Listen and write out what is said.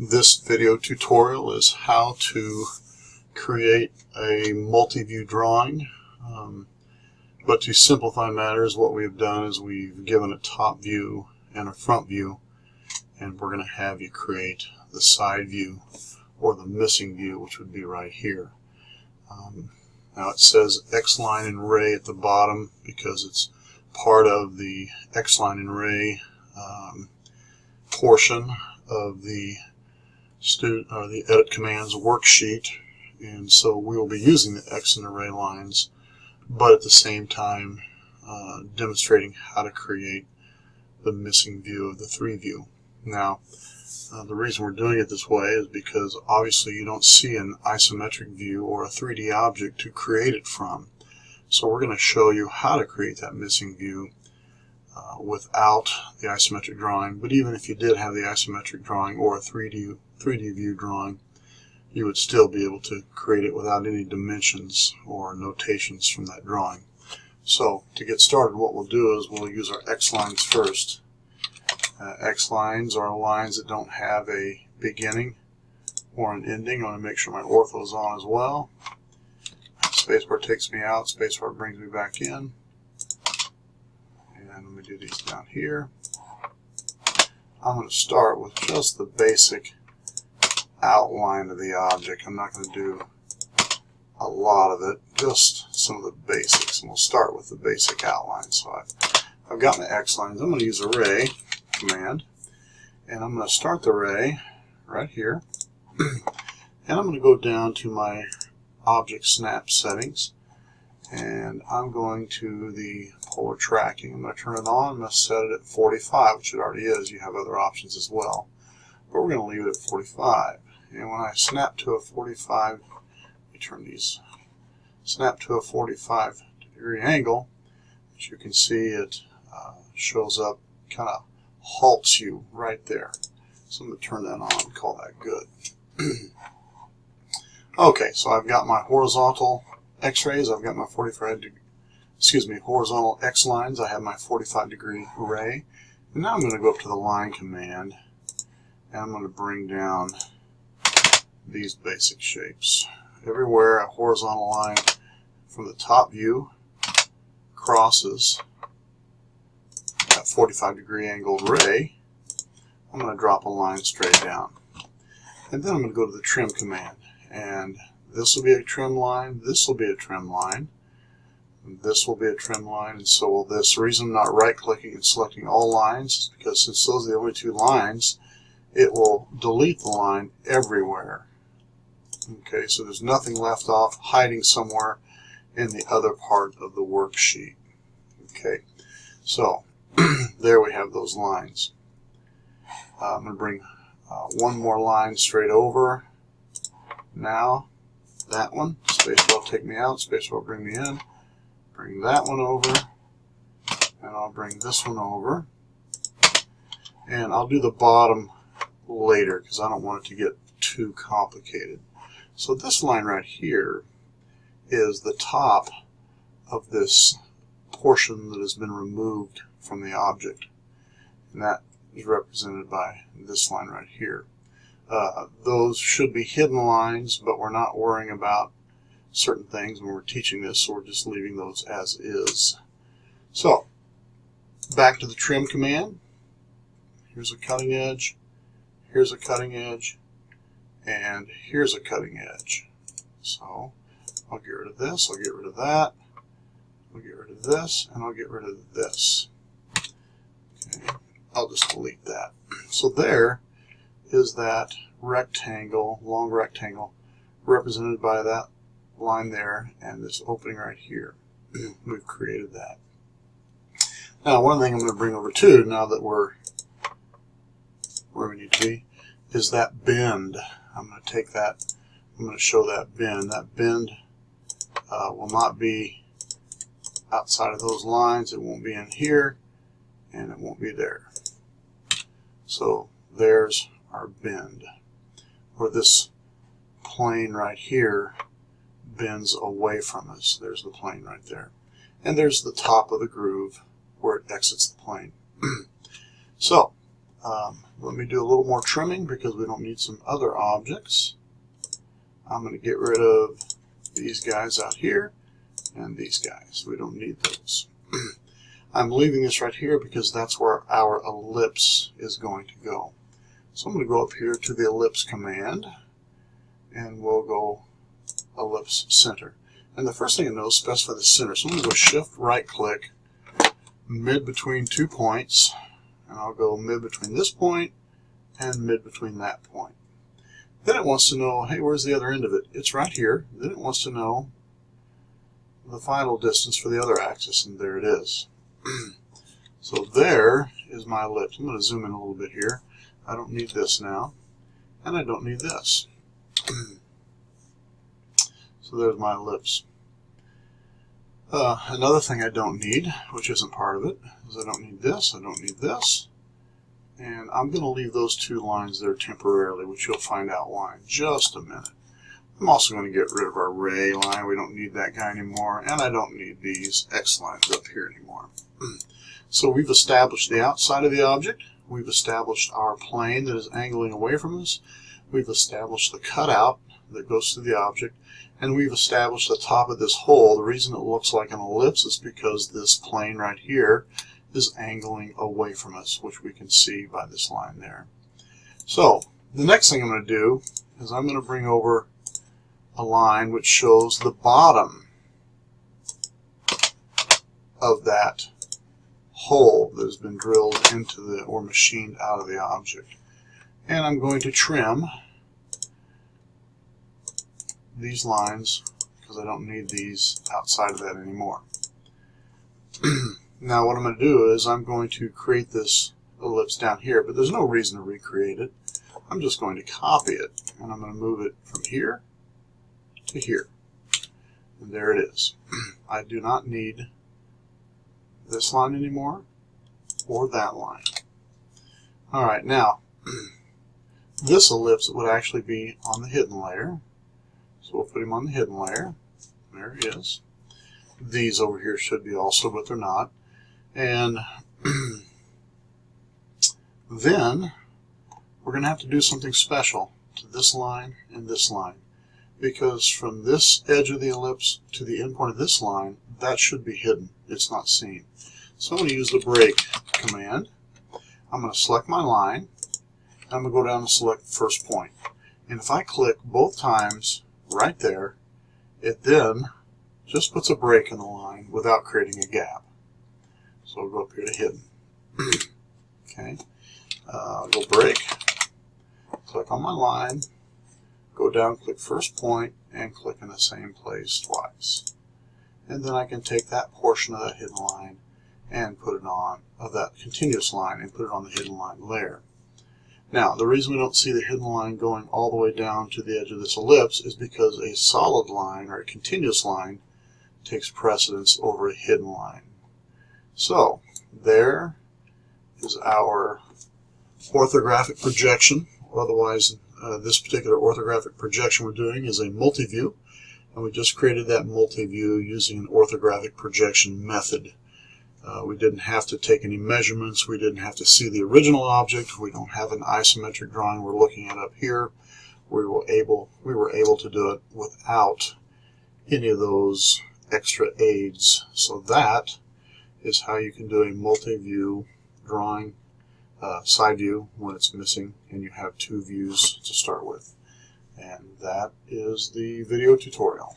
This video tutorial is how to create a multi-view drawing. But to simplify matters, what we've done is we've given a top view and a front view, and we're going to have you create the side view or the missing view, which would be right here. Now it says X-line and ray at the bottom because it's part of the X-line and ray portion of the edit commands worksheet, and so we will be using the X and array lines, but at the same time demonstrating how to create the missing view of the 3-view. Now the reason we're doing it this way is because obviously you don't see an isometric view or a 3D object to create it from. So we're going to show you how to create that missing view without the isometric drawing. But even if you did have the isometric drawing or a 3D view drawing, you would still be able to create it without any dimensions or notations from that drawing. So to get started, what we'll do is we'll use our X lines first. X lines are lines that don't have a beginning or an ending. I want to make sure my ortho is on as well. Spacebar takes me out, spacebar brings me back in. And let me do these down here. I'm going to start with just the basic outline of the object. I'm not going to do a lot of it, just some of the basics. And we'll start with the basic outline. So I've got my X lines. I'm going to use array command, and I'm going to start the array right here. And I'm going to go down to my object snap settings, and I'm going to the polar tracking. I'm going to turn it on. I'm going to set it at 45, which it already is. You have other options as well, but we're going to leave it at 45. And when I snap to a 45, let me turn these, snap to a 45 degree angle, as you can see, it shows up, kind of halts you right there. So I'm going to turn that on and call that good. Okay, so I've got my horizontal X-rays, I've got my 45 degree, horizontal X lines, I have my 45 degree array, and now I'm going to go up to the line command, and I'm going to bring down these basic shapes. Everywhere a horizontal line from the top view crosses that 45 degree angle ray, I'm going to drop a line straight down. And then I'm going to go to the trim command. And this will be a trim line, this will be a trim line, and this will be a trim line, and so will this. The reason I'm not right-clicking and selecting all lines is because since those are the only two lines, it will delete the line everywhere. Okay, so there's nothing left off hiding somewhere in the other part of the worksheet. Okay, so there we have those lines. I'm going to bring one more line straight over. Now, that one, spacebar will take me out, spacebar will bring me in, bring that one over, and I'll bring this one over. And I'll do the bottom later because I don't want it to get too complicated. So this line right here is the top of this portion that has been removed from the object. And that is represented by this line right here. Those should be hidden lines, but we're not worrying about certain things when we're teaching this, so we're just leaving those as is. So, back to the trim command. Here's a cutting edge, here's a cutting edge, and here's a cutting edge. So, I'll get rid of this, I'll get rid of that, I'll get rid of this, and I'll get rid of this. Okay, I'll just delete that. So there is that rectangle, long rectangle, represented by that line there and this opening right here. We've created that. Now, one thing I'm going to bring over too, now that we're where we need to be, is that bend. I'm going to take that, I'm going to show that bend. That bend will not be outside of those lines, it won't be in here, and it won't be there. So there's our bend, where this plane right here bends away from us. There's the plane right there. And there's the top of the groove where it exits the plane. So Let me do a little more trimming because we don't need some other objects. I'm going to get rid of these guys out here and these guys. We don't need those. I'm leaving this right here because that's where our ellipse is going to go. So I'm going to go up here to the ellipse command and we'll go Ellipse Center. And the first thing I know is specify the center. So I'm going to go Shift right click mid between 2 points, and I'll go mid between this point and mid between that point. Then it wants to know, hey, where's the other end of it? It's right here. Then it wants to know the final distance for the other axis, and there it is. So there is my ellipse. I'm going to zoom in a little bit here. I don't need this now, and I don't need this. So there's my ellipse. Another thing I don't need, which isn't part of it, is I don't need this, I don't need this. And I'm going to leave those 2 lines there temporarily, which you'll find out why in just a minute. I'm also going to get rid of our ray line. We don't need that guy anymore. And I don't need these X lines up here anymore. So we've established the outside of the object. We've established our plane that is angling away from us. We've established the cutout that goes through the object. And we've established the top of this hole. The reason it looks like an ellipse is because this plane right here is angling away from us, which we can see by this line there. So the next thing I'm going to do is I'm going to bring over a line which shows the bottom of that hole that has been drilled into the or machined out of the object. And I'm going to trim these lines because I don't need these outside of that anymore. Now what I'm going to do is I'm going to create this ellipse down here, but there's no reason to recreate it. I'm just going to copy it, and I'm going to move it from here to here. And there it is. I do not need this line anymore, or that line. Alright, now, this ellipse would actually be on the hidden layer. So we'll put him on the hidden layer. There he is. These over here should be also, but they're not. And then we're going to have to do something special to this line and this line. Because from this edge of the ellipse to the end point of this line, that should be hidden. It's not seen. So I'm going to use the break command. I'm going to select my line. I'm going to go down and select the first point. And if I click both times right there, it then just puts a break in the line without creating a gap. So I'll go up here to hidden. Okay. I'll go break, click on my line, go down, click first point, and click in the same place twice. And then I can take that portion of that hidden line and put it on, of that continuous line, and put it on the hidden line layer. Now, the reason we don't see the hidden line going all the way down to the edge of this ellipse is because a solid line, or a continuous line, takes precedence over a hidden line. So, there is our orthographic projection. Otherwise, this particular orthographic projection we're doing is a multi-view, and we just created that multi-view using an orthographic projection method. We didn't have to take any measurements. We didn't have to see the original object. We don't have an isometric drawing we're looking at up here. We were able to do it without any of those extra aids. So that is how you can do a multi-view drawing, side view when it's missing and you have 2 views to start with. And that is the video tutorial.